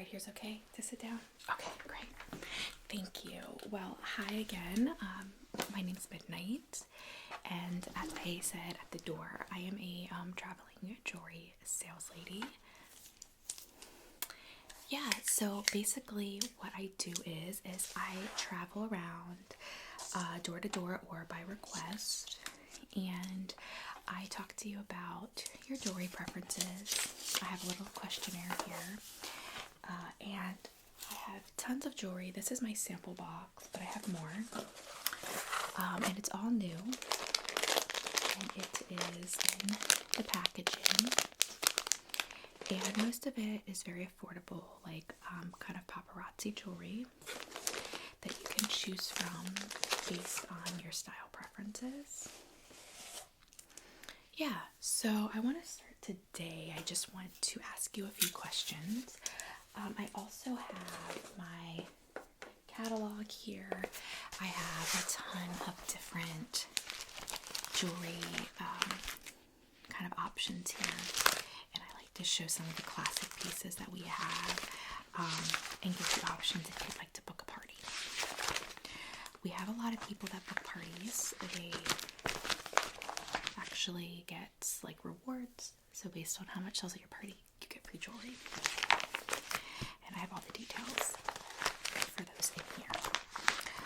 right here's okay to sit down? Okay, great. Thank you. Well, hi again. My name's Midnight, and as I said at the door, I am a traveling jewelry sales lady. Yeah, so basically what I do is I travel around door to door or by request, and I talk to you about your jewelry preferences. I have a little questionnaire here, and I have tons of jewelry. This is my sample box, but I have more, and it's all new, and it is in the packaging, and most of it is very affordable, like kind of paparazzi jewelry that you can choose from based on your style preferences. Yeah, so I want to start today. I just want to ask you a few questions. I also have my catalog here. I have a ton of different jewelry kind of options here, and I like to show some of the classic pieces that we have, and give you options if you'd like to book a party. We have a lot of people that book parties. They actually get like rewards, so based on how much sells at your party, you get free jewelry. And I have all the details for those in here,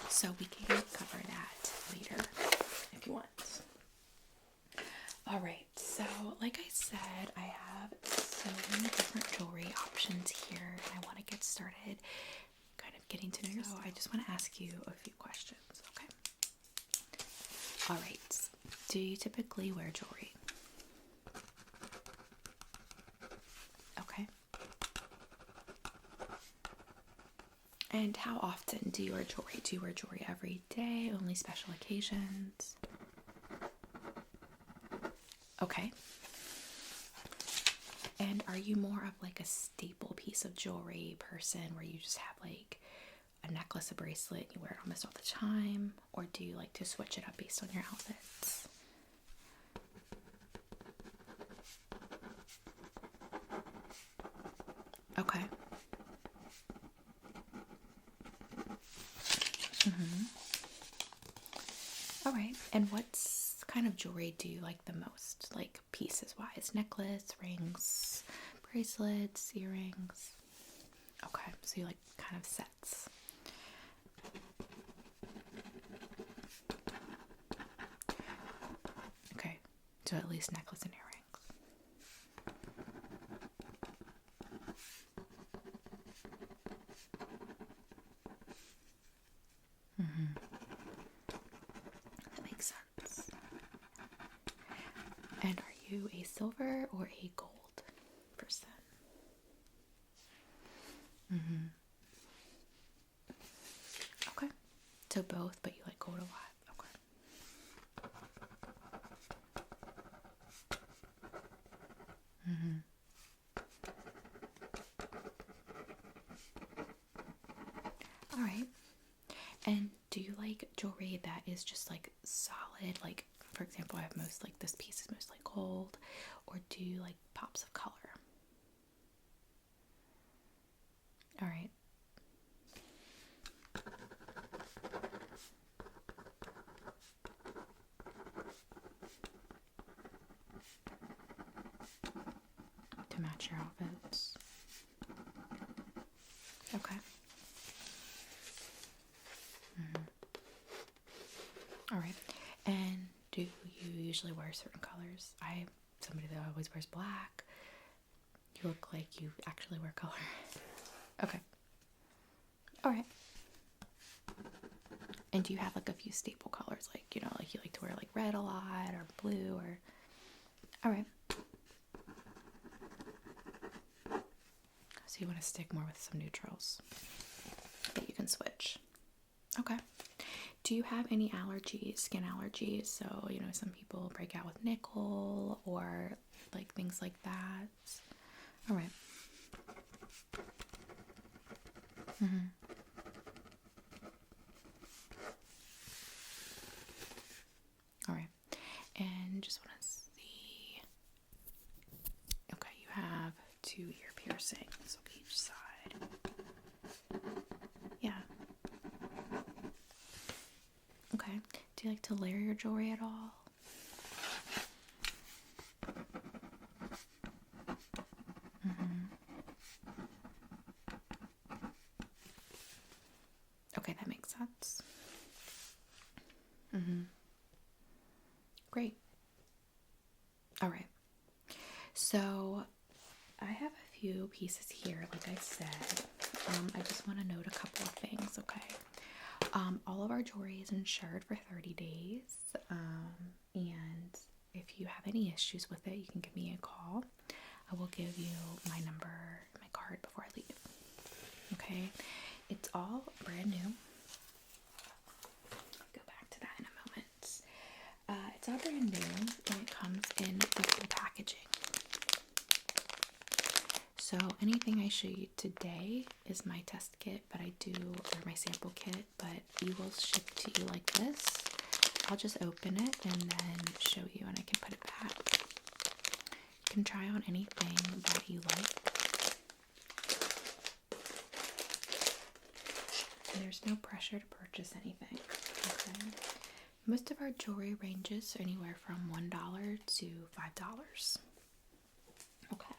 so we can cover that later if you want. Alright, so like I said, I have so many different jewelry options here, and I want to get started kind of getting to know you. So I just want to ask you a few questions, okay? Alright, do you typically wear jewelry? Okay. And how often do you wear jewelry? Do you wear jewelry every day, only special occasions? Okay. And are you more of like a staple piece of jewelry person where you just have like a necklace, a bracelet, and you wear it almost all the time? Or do you like to switch it up based on your outfits? Okay. All right. And what's kind of jewelry do you like the most? Like pieces wise? Necklace, rings, bracelets, earrings? Okay. So you like kind of sets. Okay. So at least necklace and earrings. That makes sense. And are you a silver or a gold person? Okay. So both, but you like gold a lot. Okay. All right. And do you like jewelry that is just like solid? Like, for example, I have most like this piece is mostly gold, or do you like pops of color? All right. To match your outfits. Okay. All right. And do you usually wear certain colors? I'm somebody that always wears black. You look like you actually wear color. Okay. All right. And do you have like a few staple colors, like, you know, like you like to wear like red a lot or blue or... All right. So you want to stick more with some neutrals, but you can switch. Okay. Do you have any allergies, skin allergies? So, you know, some people break out with nickel or like things like that. All right. All right. And just want to see. Okay, you have 2 ear piercings on each side. Do you like to layer your jewelry at all? Okay, that makes sense. Great. All right. So I have a few pieces here, like I said. I just want to note a couple of things, okay? All of our jewelry is insured for 30 days. And if you have any issues with it, you can give me a call. I will give you my number, my card before I leave. Okay? It's all brand new. I'll go back to that in a moment. It's all brand new and it comes in the full packaging. So anything I show you today is my test kit, but or my sample kit, but you will ship to you like this. I'll just open it and then show you and I can put it back. You can try on anything that you like. And there's no pressure to purchase anything, okay? Most of our jewelry ranges anywhere from $1 to $5. Okay.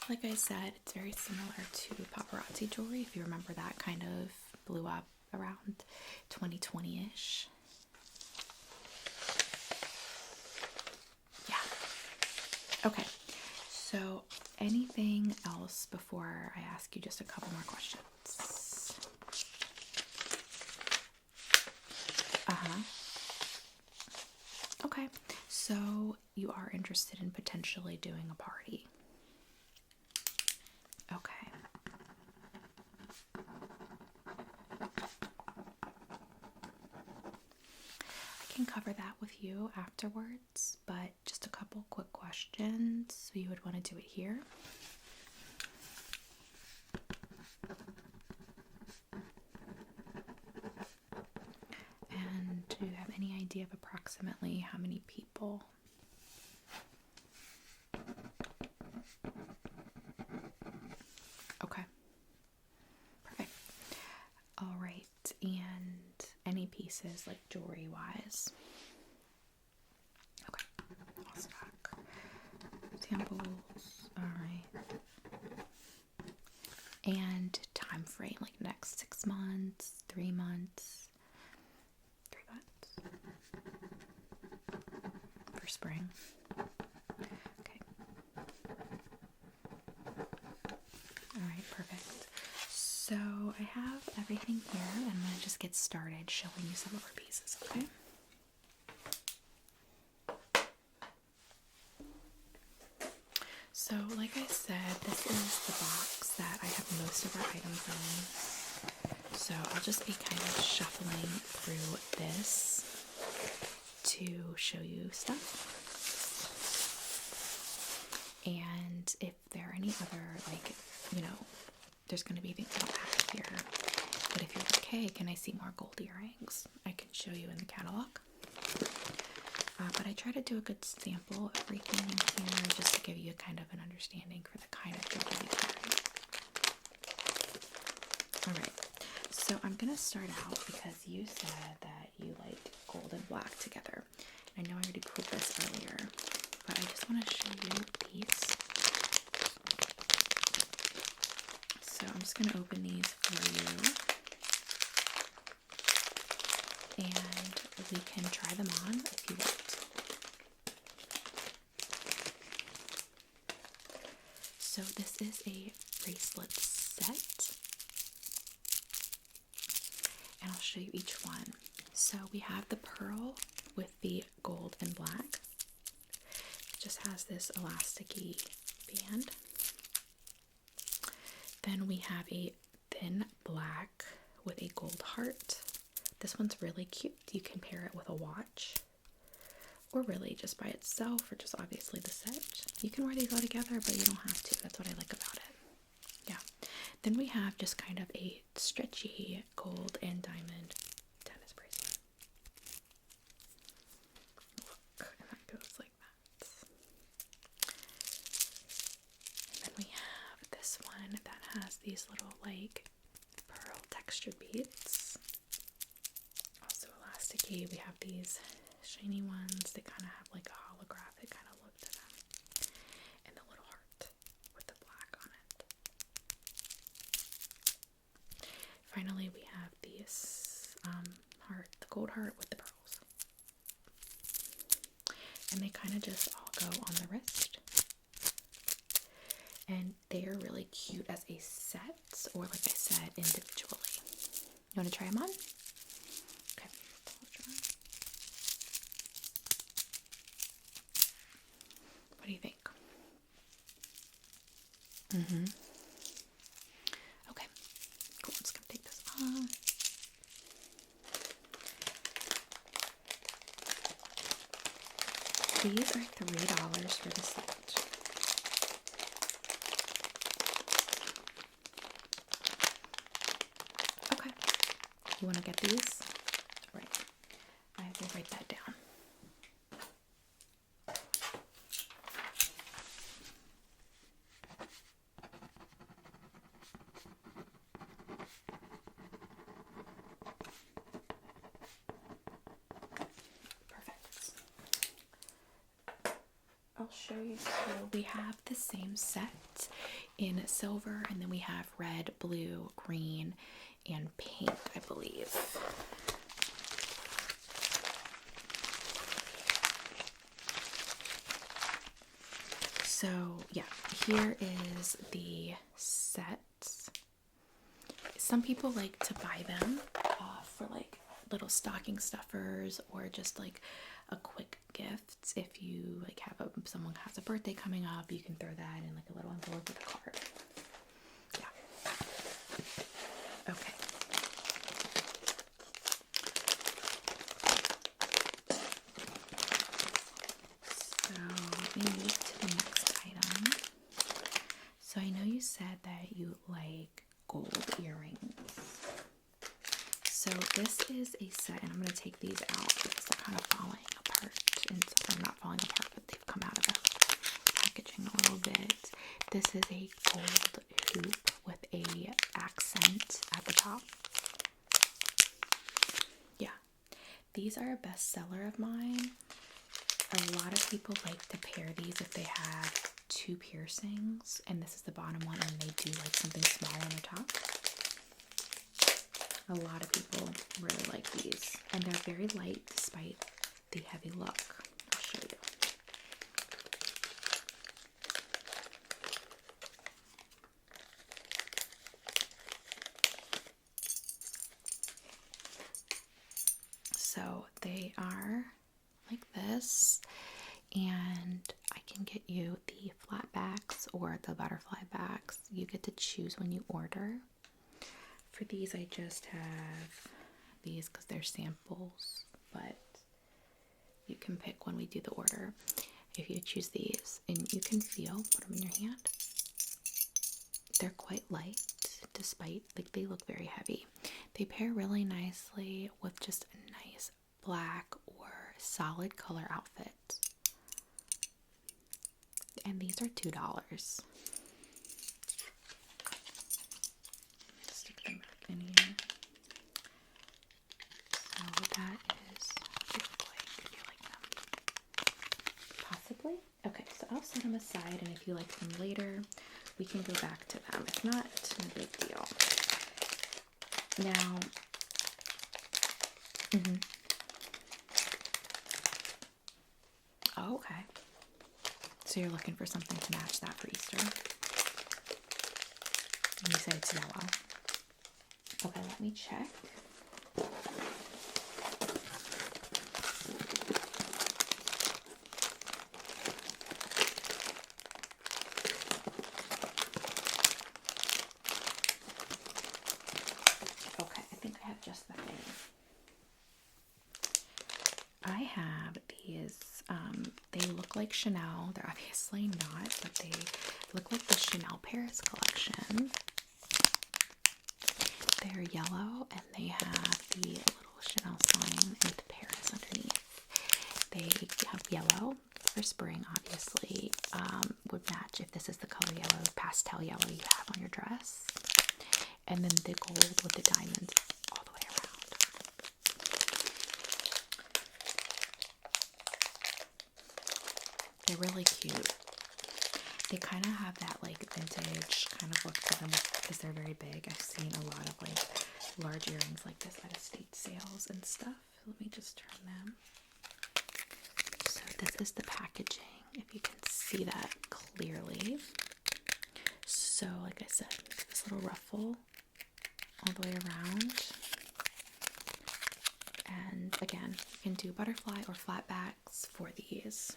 Like I said, it's very similar to paparazzi jewelry, if you remember that kind of blew up around 2020-ish. Yeah. Okay. So, anything else before I ask you just a couple more questions? Okay. So, you are interested in potentially doing a party? Okay. I can cover that with you afterwards, but just a couple quick questions. So you would want to do it here. And do you have any idea of approximately how many people? Okay. Perfect. All right. And any pieces, like jewelry wise? Okay. I'll stock samples. All right. And time frame, like next 6 months, 3 months? 3 months. For spring. Okay. Alright, perfect. So I have everything here. I'm going to just get started showing you some of our pieces, okay? So, like I said, this is the box that I have most of our items in. So I'll just be kind of shuffling through this to show you stuff. And if there are any other, like, there's going to be things I don't have here. But if you're like, hey, can I see more gold earrings? I can show you in the catalog. But I try to do a good sample of everything in here just to give you kind of an understanding for the kind of jewelry you carry. Alright, so I'm going to start out because you said that you like gold and black together. I know I already proved this earlier, but I just want to show you these. So I'm just going to open these for you. And we can try them on if you want. So this is a bracelet set. And I'll show you each one. So we have the pearl with the gold and black. It just has this elasticy band. Then we have a thin black with a gold heart. This one's really cute. You can pair it with a watch, or really just by itself, or just obviously the set. You can wear these all together, but you don't have to. That's what I like about it. Yeah. Then we have just kind of a stretchy gold and diamond tennis bracelet. Look, and that goes like that. And then we have this one that has these little like pearl textured beads. Also elastic see, we have these shiny ones. They kind of have like a holographic kind of look to them. And the little heart with the black on it. Finally, we have this heart, the gold heart with the pearls. And they kind of just all go on the wrist. And they are really cute as a set, or like I said, individually. You want to try them on? Okay. What do you think? Okay. Cool. I'm just going to take this off. These are $3 for the set. Okay. You want to get these? Right. I will write that down. Perfect. I'll show you. So we have the same set in silver, and then we have red, blue, green, and pink, I believe. So yeah, here is the set. Some people like to buy them for like little stocking stuffers, or just like a quick gift. If you like have someone has a birthday coming up, you can throw that in like a little envelope with a card. Yeah. Okay. So let me move to the next item. So I know you said that you like gold earrings. So this is a set, and I'm going to take these out because they're kind of falling apart. And they're not falling apart, but they've come out of the packaging a little bit. This is a gold hoop with a accent at the top. Yeah, these are a bestseller of mine. A lot of people like to pair these if they have two piercings, and this is the bottom one, and they do like something small on the top. A lot of people really like these, and they're very light despite the heavy look. I'll show you. So they are like this, and I can get you the flat backs or the butterfly backs. You get to choose when you order. For these, I just have these because they're samples, but you can pick when we do the order if you choose these, and you can feel, put them in your hand. They're quite light despite, like, they look very heavy. They pair really nicely with just a nice black or solid color outfit. And these are $2. Stick them back in here. So that is what they look like, if you like them. Possibly? Okay, so I'll set them aside, and if you like them later, we can go back to them. If not, no big deal. Now, oh, okay. So you're looking for something to match that for Easter. And you said it's yellow. Okay, let me check. Okay, I think I have just the thing. I have these, they look like Chanel. They're obviously not, but they look like the Chanel Paris collection. They're yellow, and they have the little Chanel sign with Paris underneath. They have yellow for spring, obviously. Would match if this is the color yellow, pastel yellow you have on your dress. And then the gold with the diamonds all the way they're really cute. They kind of have that like vintage kind of look to them because they're very big. I've seen a lot of like large earrings like this at estate sales and stuff. Let me just turn them. So this is the packaging, if you can see that clearly. So like I said, this little ruffle all the way around. And again, you can do butterfly or flat backs for these.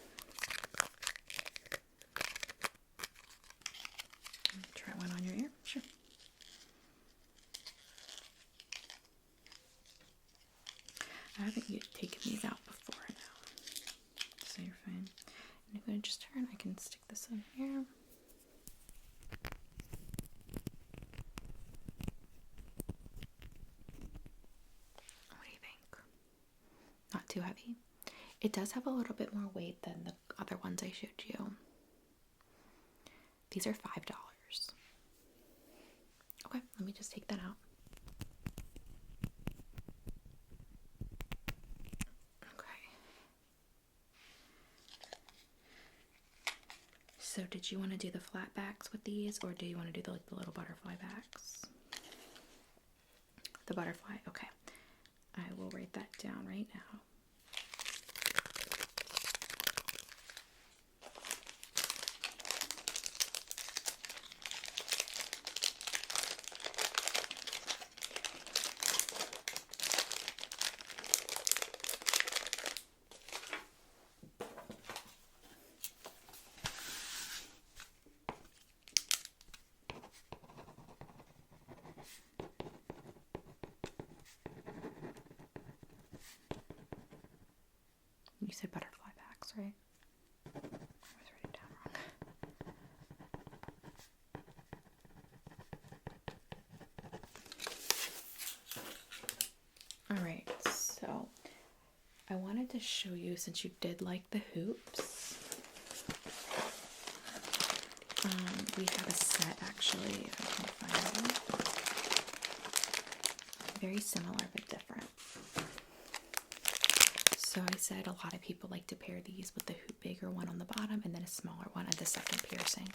Try one on your ear, sure. I haven't taken these out before now, so you're fine. And if I just turn, I can stick this in here. What do you think? Not too heavy? It does have a little bit more weight than the other ones I showed you. These are $5. Okay, let me just take that out. So did you want to do the flat backs with these, or do you want to do the little butterfly backs? The butterfly, okay. I will write that down right now. You said butterfly backs, right? I was writing it down wrong. Alright, so I wanted to show you, since you did like the hoops, we have a set actually, if I can find it. Very similar but different. So I said a lot of people like to pair these with the bigger one on the bottom and then a smaller one at the second piercing.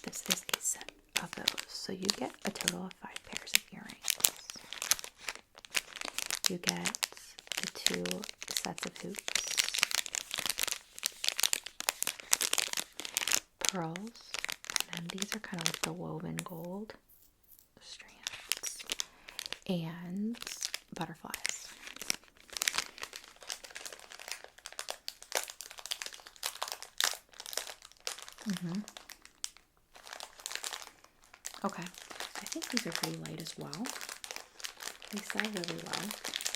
This is a set of those. So you get a total of 5 pairs of earrings. You get the 2 sets of hoops, pearls, and then these are kind of like the woven gold strands, and butterflies. Okay, I think these are pretty light as well. They sell really well.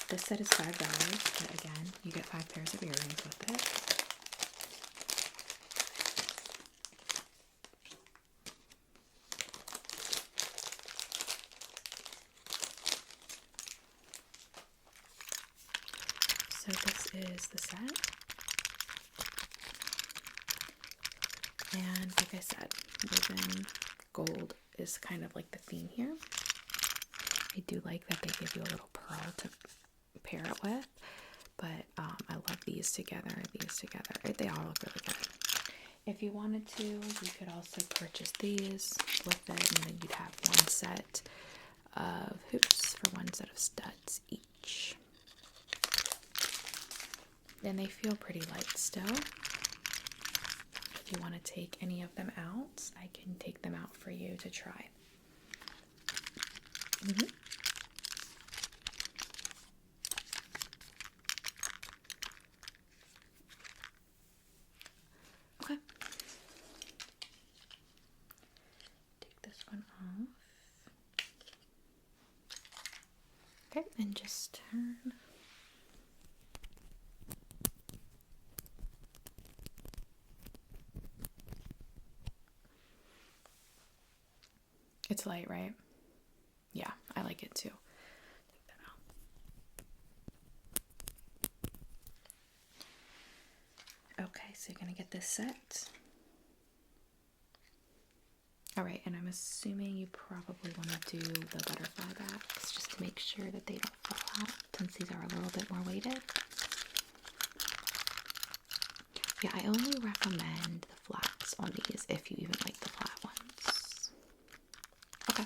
This set is $5, but again, you get 5 pairs of earrings with it. So this is the set. And like I said, woven gold is kind of like the theme here. I do like that they give you a little pearl to pair it with, but I love these together. They all look really good. If you wanted to, you could also purchase these with it, and then you'd have one set of hoops for one set of studs each. And they feel pretty light still. If you want to take any of them out, I can take them out for you to try. Okay. Take this one off. Okay, and just turn. It's light, right? Yeah, I like it too. Take that out. Okay, so you're gonna get this set. Alright, and I'm assuming you probably want to do the butterfly backs just to make sure that they don't fall out, since these are a little bit more weighted. Yeah, I only recommend the flats on these if you even like the flat ones. Okay,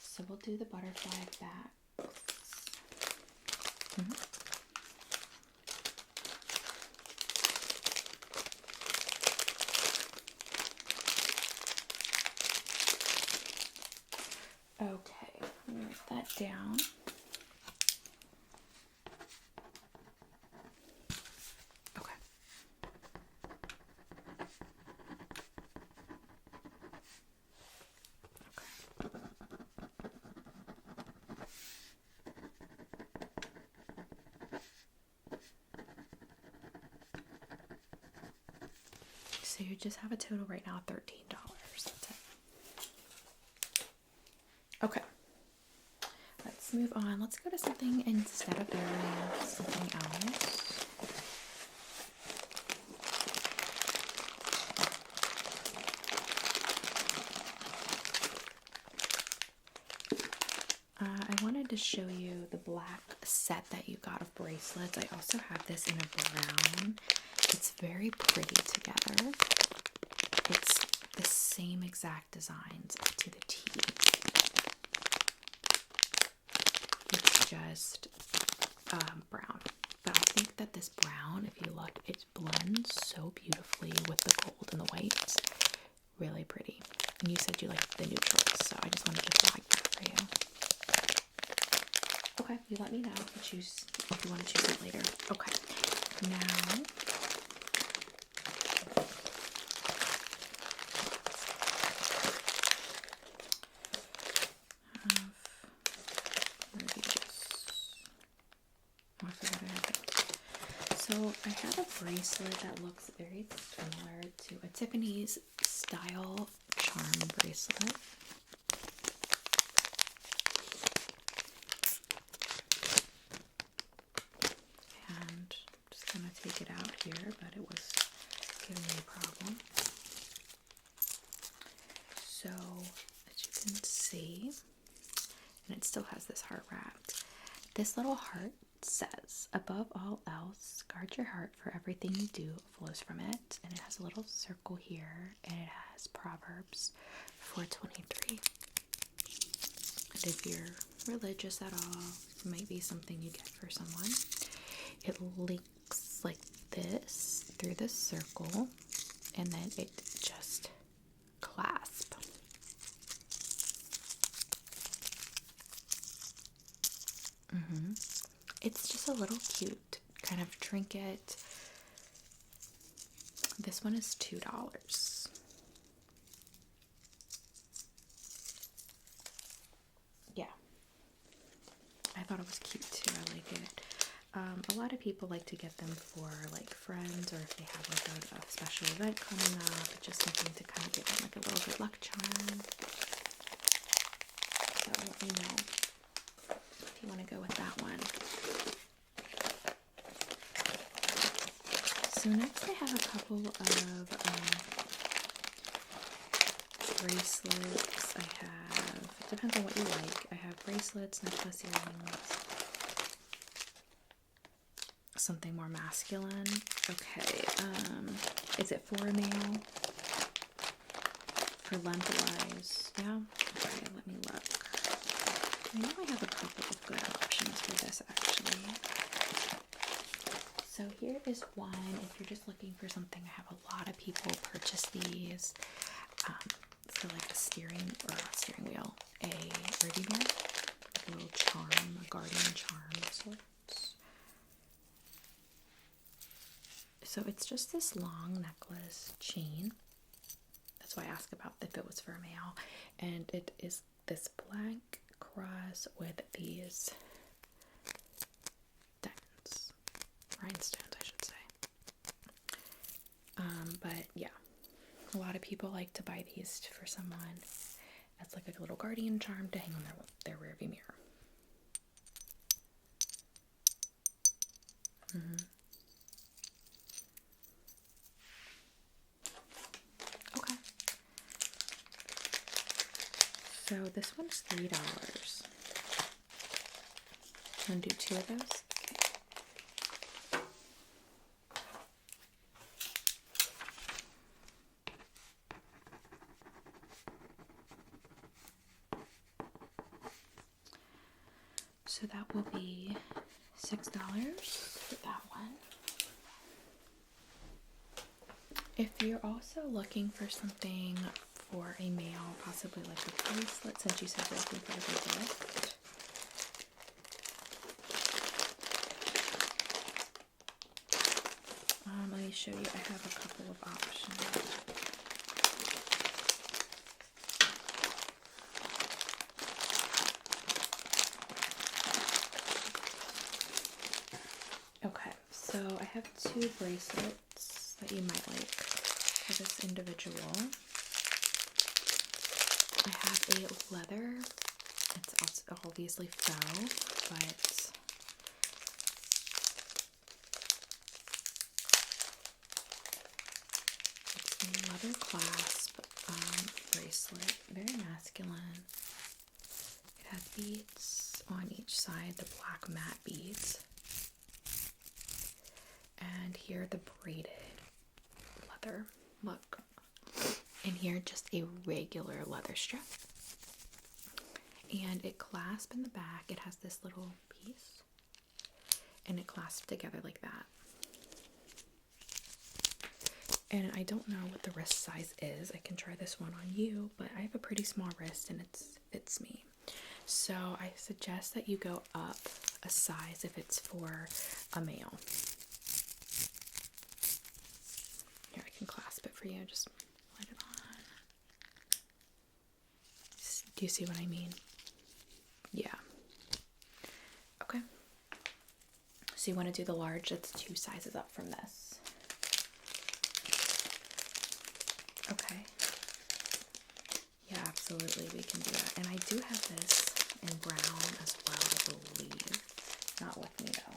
so we'll do the butterfly backs. Okay, let me write that down. Okay. So you just have a total right now of $13. That's it. Okay. Let's move on. Let's go to something instead of earrings, something else. I wanted to show you the black set that you got of bracelets. I also have this in a brown. It's very pretty together. It's the same exact designs to the T. It's just brown. But I think that this brown, if you look, it blends so beautifully with the gold and the whites. Really pretty. And you said you liked the neutrals, so I just wanted to flag that for you. Okay, you let me know if you want to choose it later. Okay, now so I have a bracelet that looks very similar to a Tiffany's style charm bracelet. And I'm just gonna take it out here, but it was giving me a problem. So as you can see, and it still has this heart wrapped. This little heart says, above all else, guard your heart, for everything you do flows from it. And it has a little circle here, and it has Proverbs 4:23. And if you're religious at all, it might be something you get for someone. It links like this through the circle, and then it just clasps. It's just a little cute kind of trinket. This one is $2. Yeah, I thought it was cute too. I like it. A lot of people like to get them for like friends, or if they have like a special event coming up, just something to kind of give them like a little good luck charm. So let me know if you want to go with that one. So next I have a couple of bracelets. It depends on what you like. I have bracelets, necklace, earrings, something more masculine. Okay, is it for a male? For lengthwise? Yeah? Okay, let me look. I know I have a couple of good options for this actually. So here is one. If you're just looking for something, I have a lot of people purchase these for like a steering wheel, a ruby mirror, like a little charm, a guardian charm of sorts. So it's just this long necklace chain. That's why I asked about if it was for a male. And it is this black cross with these rhinestones, I should say. But yeah, a lot of people like to buy these for someone as like a little guardian charm to hang on their rearview mirror. Okay. So this one's $3. Want to do two of those? So that will be $6 for that one. If you're also looking for something for a male, possibly like a bracelet, since you said you're looking for a gift. Let me show you. I have a couple of options. Okay, so I have two bracelets that you might like for this individual. I have a leather. It's obviously faux, but it's a leather clasp bracelet. Very masculine. It has beads on each side, the black matte beads. And here the braided leather. Look. And here just a regular leather strap. And it clasps in the back. It has this little piece. And it clasps together like that. And I don't know what the wrist size is. I can try this one on you, but I have a pretty small wrist and it fits me. So I suggest that you go up a size if it's for a male. Here, I can clasp it for you. Just let it on. Do you see what I mean? Yeah. Okay. So you want to do the large. That's 2 sizes up from this. Okay. Yeah, absolutely. We can do that. And I do have this in brown as well, I believe. Not with me though.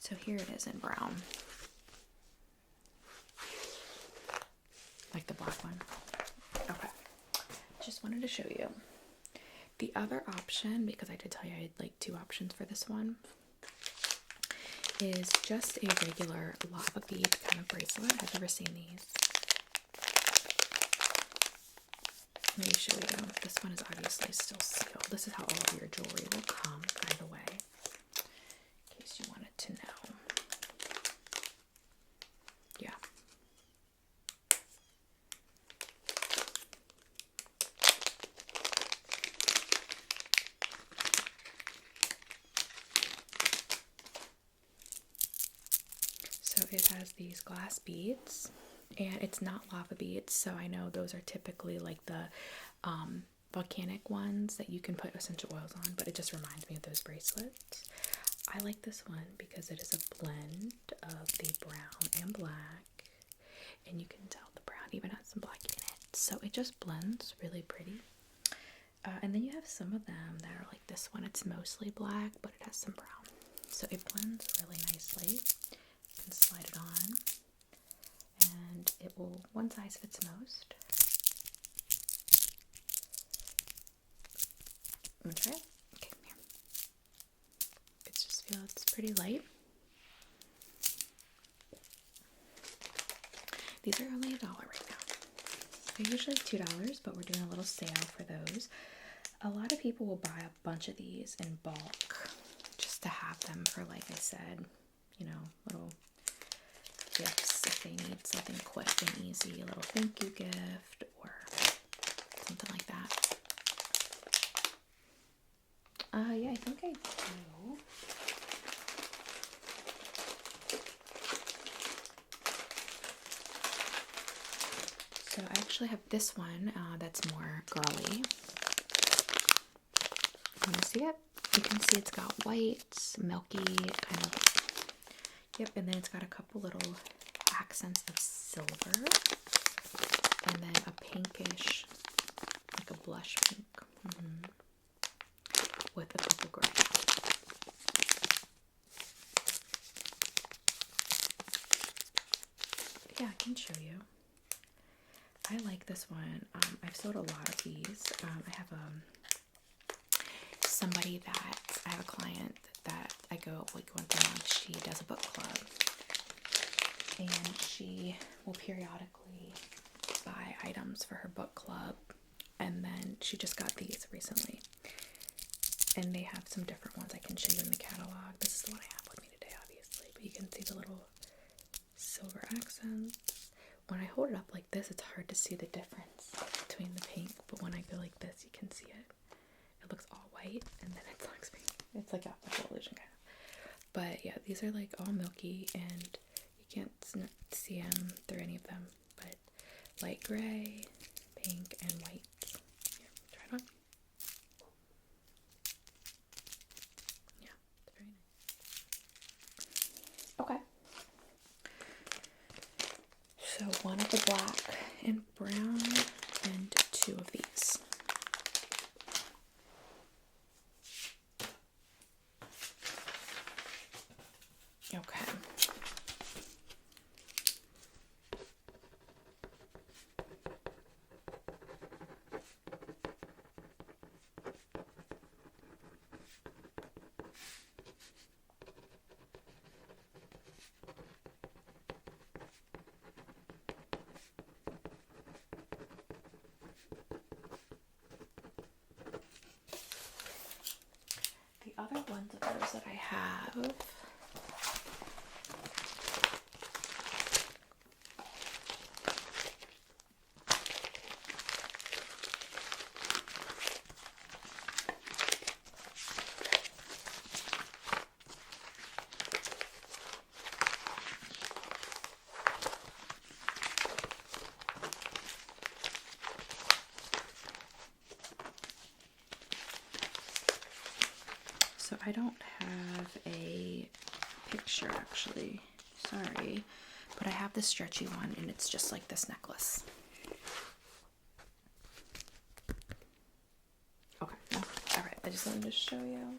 So here it is in brown. Like the black one. Okay. Just wanted to show you. The other option, because I did tell you I had like 2 options for this one, is just a regular lava bead kind of bracelet. Have you ever seen these? Let me show you. This one is obviously still sealed. This is how all of your jewelry will come, by the way. In case you wanted to know. Yeah. So it has these glass beads, and it's not lava beads, so I know those are typically like the volcanic ones that you can put essential oils on, but it just reminds me of those bracelets. I like this one because it is a blend of the brown and black, and you can tell the brown even has some black in it, so it just blends really pretty. And then you have some of them that are like this one. It's mostly black, but it has some brown, so it blends really nicely. You can slide it on, and it will, one size fits most. I'm gonna try it. Okay, here. It's pretty light. These are only $1 right now. They're usually $2, but we're doing a little sale for those. A lot of people will buy a bunch of these in bulk just to have them for, like I said, you know, little gifts if they need something quick and easy, a little thank you gift or something like that. Yeah, I think I do. So I actually have this one that's more girly. Can you see it? You can see it's got white, milky, kind of, yep, and then it's got a couple little accents of silver, and then a pinkish, like a blush pink, with a couple gray. Yeah, I can show you. I like this one. I've sold a lot of these. I have somebody that I have a client that I go like once a month. She does a book club, and she will periodically buy items for her book club. And then she just got these recently, and they have some different ones I can show you in the catalog. This is the one I have with me today, obviously, but you can see the little silver accents. When I hold it up like this, it's hard to see the difference between the pink, but when I go like this, you can see it. It looks all white, and then it looks pink. It's like a illusion kind of. But yeah, these are like all milky, and you can't see them through any of them, but light gray, pink, and white. Here, try it on. Yeah, it's very nice. Okay. So one of the black and brown, and two of these. Okay. The other ones of those that I have, so I don't have a picture actually, sorry, but I have this stretchy one, and it's just like this necklace. Okay, alright, I just wanted to show you.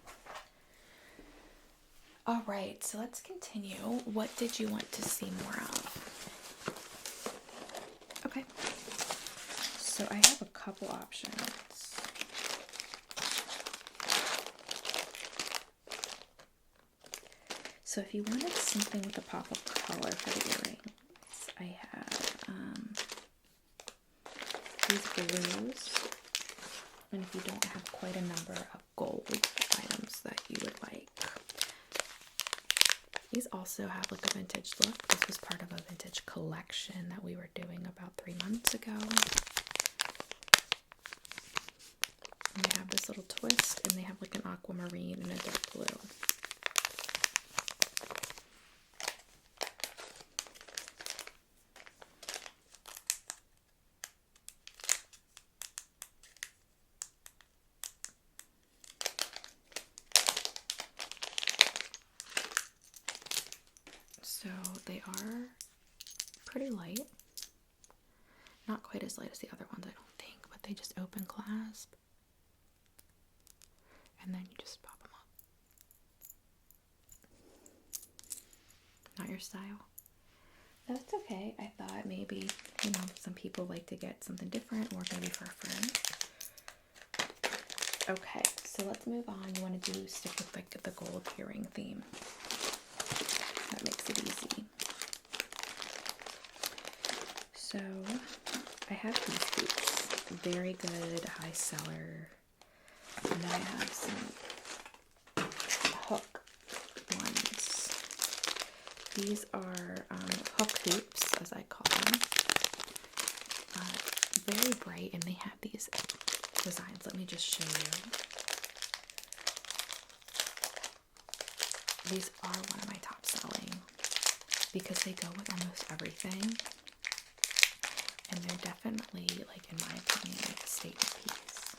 Alright, so let's continue. What did you want to see more of? Okay, so I have a couple options. So if you wanted something with a pop of color for the earrings, I have these blues, and if you don't have quite a number of gold items that you would like, these also have like a vintage look. This was part of a vintage collection that we were doing about 3 months ago. And they have this little twist, and they have like an aquamarine and a dark blue. So they are pretty light. Not quite as light as the other ones, I don't think, but they just open clasp. And then you just pop them up. Not your style? That's okay. I thought maybe, some people like to get something different, or maybe for a friend. Okay, so let's move on. You want to stick with like the gold earring theme. That makes it easy. So I have these boots. Very good, high seller. And then I have some hook ones. These are hook hoops, as I call them. Very bright, and they have these designs. Let me just show you. These are one of my top selling because they go with almost everything, and they're definitely, like, in my opinion, like a statement piece.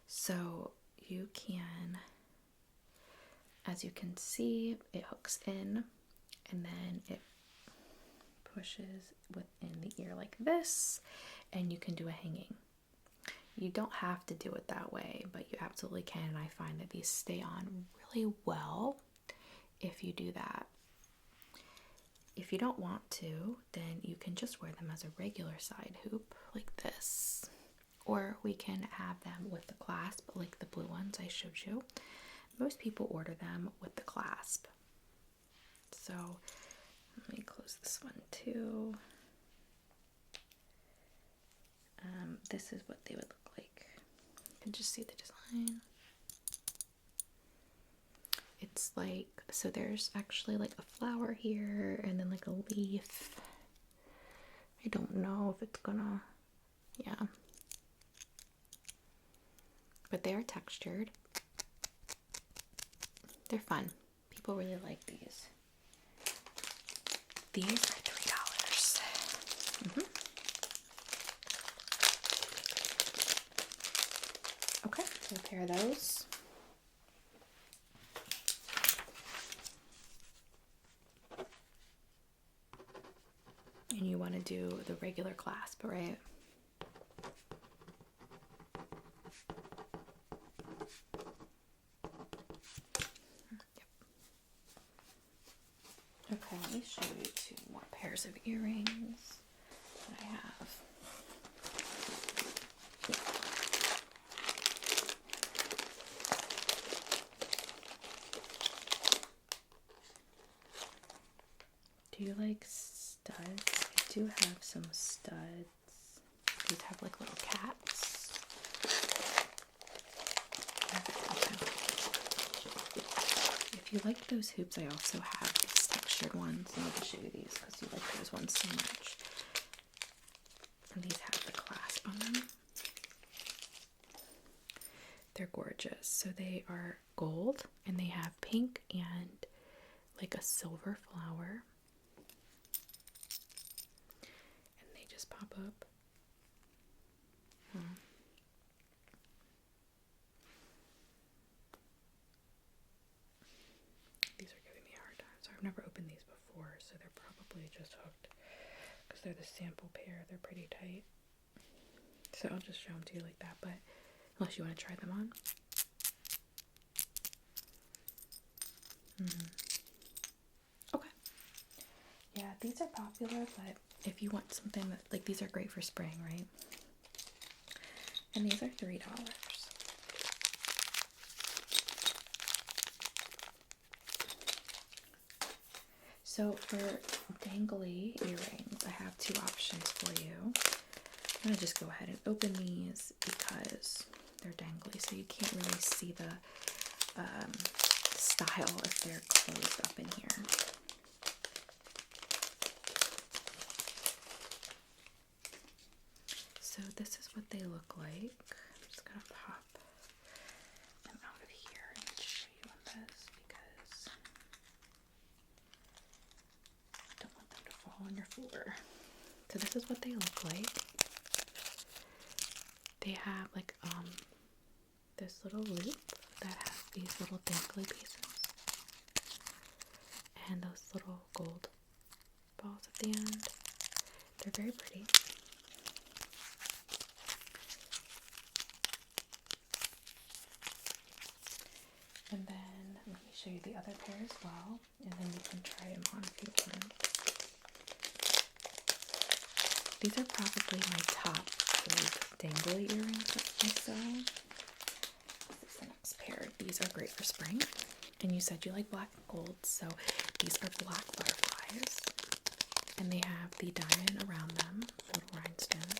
So you can, as you can see, it hooks in, and then it pushes within the ear like this, and you can do a hanging. You don't have to do it that way, but you absolutely can, and I find that these stay on really well if you do that. if you don't want to, then you can just wear them as a regular side hoop like this. Or we can have them with the clasp, like the blue ones I showed you. Most people order them with the clasp. So let me close this one too. This is what they would look like. You can just see the design. It's like, so there's actually like a flower here and then like a leaf. I don't know if it's gonna, yeah. But they are textured. They're fun. People really like these. These are $3. Okay, so a pair of those. And you want to do the regular clasp, right? Okay, let me show you 2 more pairs of earrings that I have. Do you like studs? I do have some studs. These have like little cats. If you like those hoops, I also have these textured ones. And I'll show you these because you like those ones so much. And these have the clasp on them. They're gorgeous. So they are gold and they have pink and like a silver flower. And they just pop up. These are giving me a hard time. So I've never opened these before, so they're probably just hooked. Because they're the sample pair, they're pretty tight. So I'll just show them to you like that, but unless you want to try them on. Okay. Yeah, these are popular, but if you want something that, like, these are great for spring, right? And these are $3. So for dangly earrings, I have 2 options for you. I'm going to just go ahead and open these because they're dangly, so you can't really see the style if they're closed up in here. So this is what they look like. I'm just going to pop them out of here and show you on this because I don't want them to fall on your floor. So this is what they look like. They have like this little loop that has these little dangly pieces and those little gold balls at the end. They're very pretty. And then let me show you the other pair as well, and then you can try them on if you want. These are probably my top dangly earrings that I sell. This is the next pair. These are great for spring. And you said you like black and gold, so these are black butterflies. And they have the diamond around them, little rhinestones.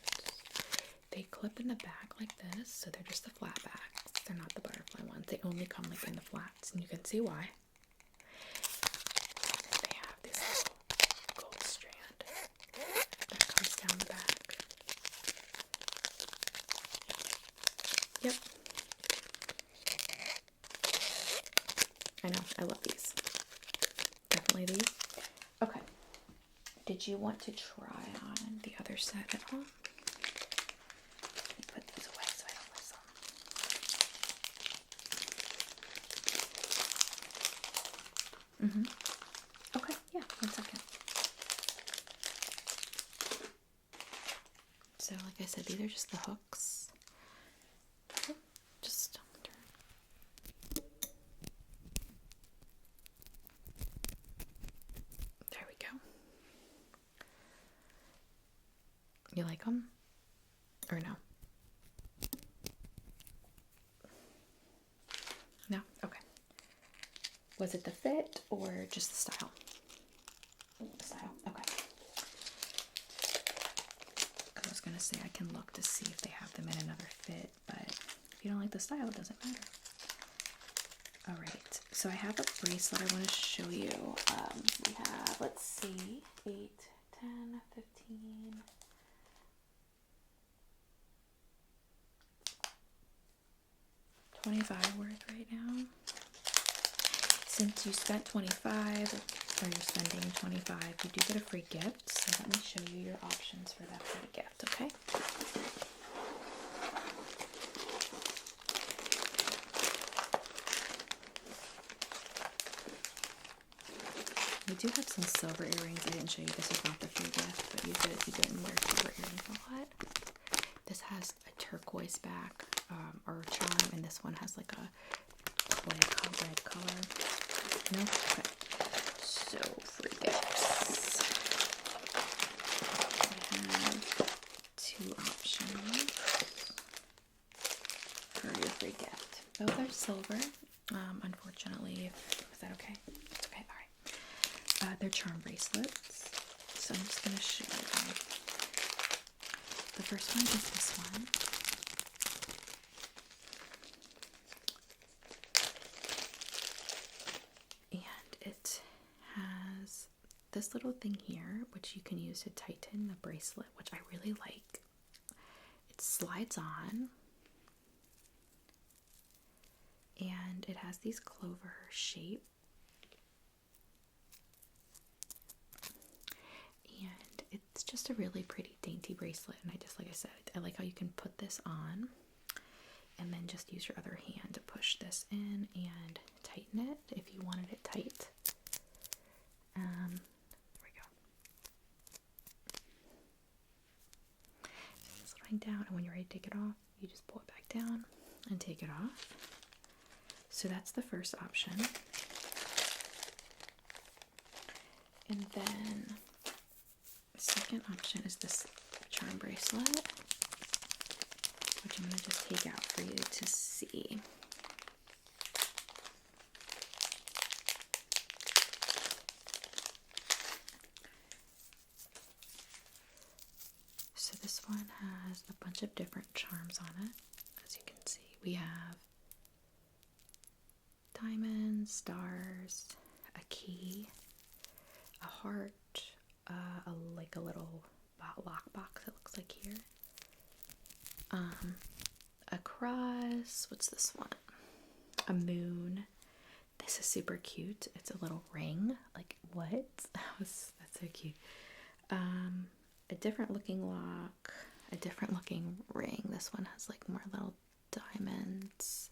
They clip in the back like this, so they're just the flat backs. They're not the butterfly ones. They only come like in the flats, and you can see why. They have this little gold strand that comes down the back. Yep. I know, I love these. Definitely these. Okay. Did you want to try on the other set at all? Let me put these away so I don't lose them. Okay, yeah, 1 second. So, like I said, these are just the hooks. Just turn. There we go. like them? Or no? No? Okay. Was it the fit or just the style? The style, okay. I was going to say I can look to see if they have them in another fit, but if you don't like the style, it doesn't matter. Alright, so I have a bracelet I want to show you. We have, let's see, 8, 10, 15... 25 worth right now. Since you spent 25, or you're spending 25, you do get a free gift. So let me show you your options for that free gift, okay? We do have some silver earrings. I didn't show you. This is not the free gift, but you didn't wear silver earrings a lot. This has a turquoise back, or charm, and this one has like a red color. No? Okay. So, free gifts. I have 2 options for your free gift. Both are silver. Unfortunately, is that okay? Okay, alright. They're charm bracelets. So I'm just going to show you them. The first one is this one. And it has this little thing here, which you can use to tighten the bracelet, which I really like. It slides on. And it has these clover shape. And it's just a really pretty dainty bracelet. And I just, like I said, I like how you can put this on and then just use your other hand to push this in and tighten it if you wanted it tight. There we go. So it's lying down, and when you're ready to take it off, you just pull it back down and take it off. So that's the first option. And then the second option is this charm bracelet, which I'm going to just take out for you to see. So this one has a bunch of different charms on it. As you can see, we have diamonds, stars, a key, a heart, like a little lockbox, it looks like here. A cross. What's this one? A moon. This is super cute. It's a little ring. Like, what? That's so cute. A different looking lock. A different looking ring. This one has like more little diamonds.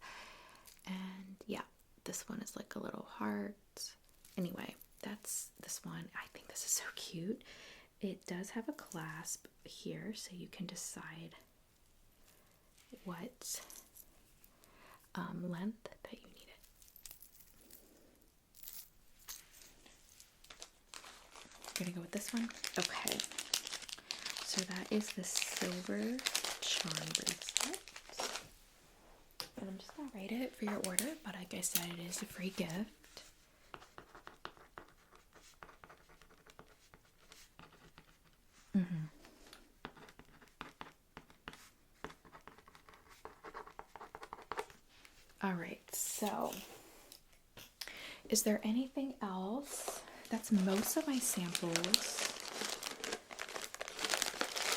And yeah, this one is like a little heart. Anyway, that's this one. I think this is so cute. It does have a clasp here, so you can decide what length that you need it. You're gonna go with this one? Okay. So that is the silver charm bracelet. And I'm just gonna write it for your order, but like I said, it is a free gift. Alright, so is there anything else? That's most of my samples.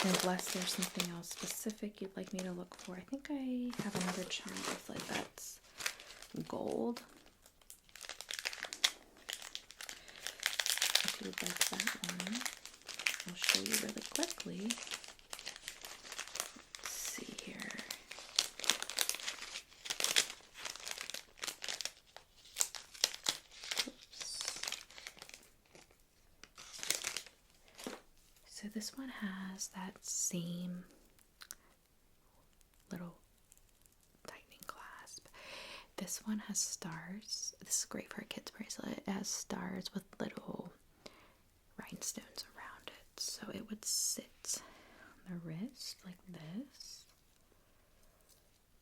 Unless there's something else specific you'd like me to look for. I think I have another charm bracelet that's gold. If you would like that one, I'll show you really quickly. Let's see here. So this one has that same little tightening clasp. This one has stars. This is great for a kid's bracelet. It has stars with little rhinestones around it. So it would sit the wrist like this.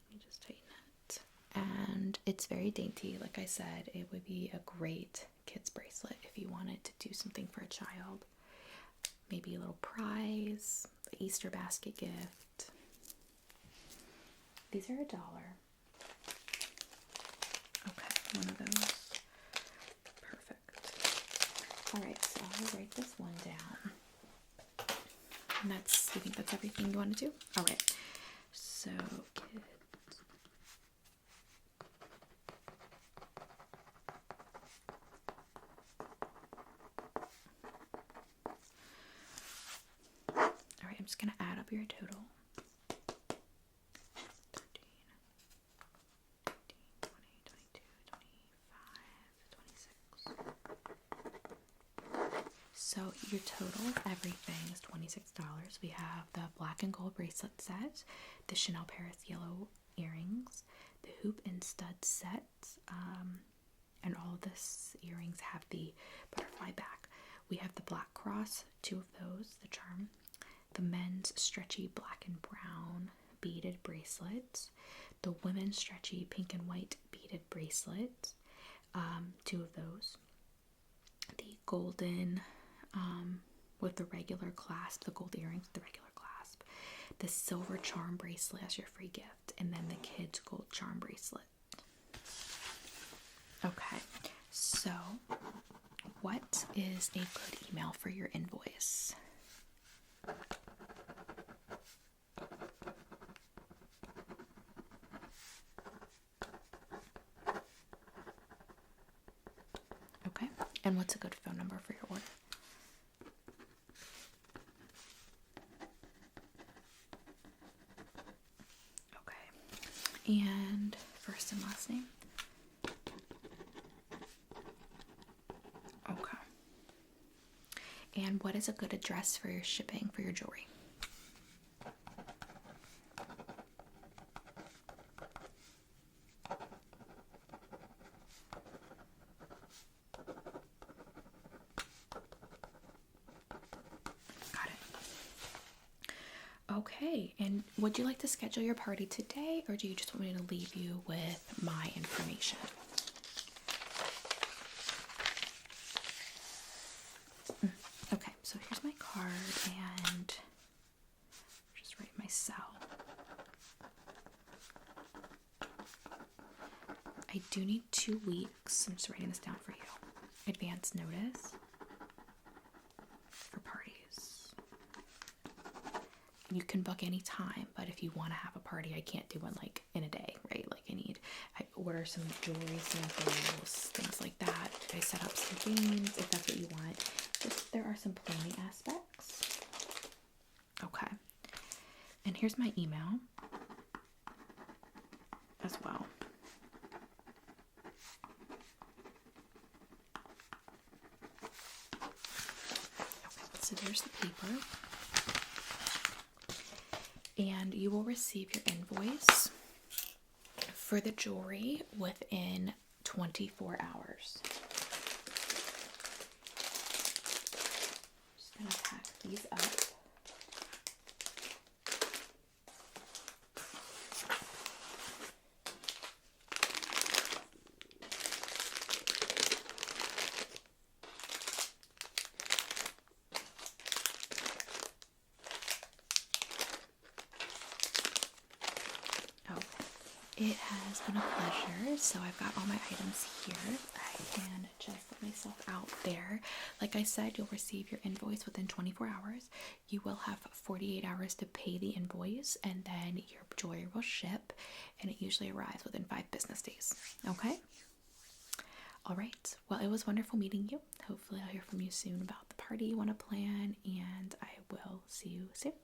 Let me just tighten it. And it's very dainty. Like I said, it would be a great kid's bracelet if you wanted to do something for a child. Maybe a little prize, the Easter basket gift. These are $1. Okay, one of those. Perfect. Alright, so I'll write this one down. And you think that's everything you want to do? Alright, so kids. Alright, I'm just going to add up your total. 13, 15, 20, 22, 25, 26. So your total of everything is $26. We have the black and gold bracelet set, the Chanel Paris yellow earrings, the hoop and stud set, and all of this earrings have the butterfly back. We have the black cross, 2 of those, the charm, the men's stretchy black and brown beaded bracelets, the women's stretchy pink and white beaded bracelet, 2 of those, the golden with the regular clasp, the gold earrings with the regular clasp, the silver charm bracelet as your free gift, and then the kids gold charm bracelet. Okay, so what is a good email for your invoice? Okay, and what's a good phone number for your order? Okay, and first and last name? Okay. And what is a good address for your shipping for your jewelry? Got it. Okay, and would you like to schedule your party today, or do you just want me to leave you with my information? Okay, so here's my card, and just write my cell. I do need 2 weeks. I'm just writing this down for you. Advance notice for parties. You can book any time, but if you want to have a party, I can't do one like in a day, right? Like I order some jewelry samples, things like that. I set up some games if that's what you want. Just, there are some planning aspects. Okay. And here's my email as well. Okay, so there's the paper. And you will receive your invoice for the jewelry within 24 hours. Just gonna pack these up. It has been a pleasure. So I've got all my items here. I can just put myself out there. Like I said, you'll receive your invoice within 24 hours. You will have 48 hours to pay the invoice, and then your jewelry will ship, and it usually arrives within 5 business days. Okay? All right. Well, it was wonderful meeting you. Hopefully I'll hear from you soon about the party you want to plan, and I will see you soon.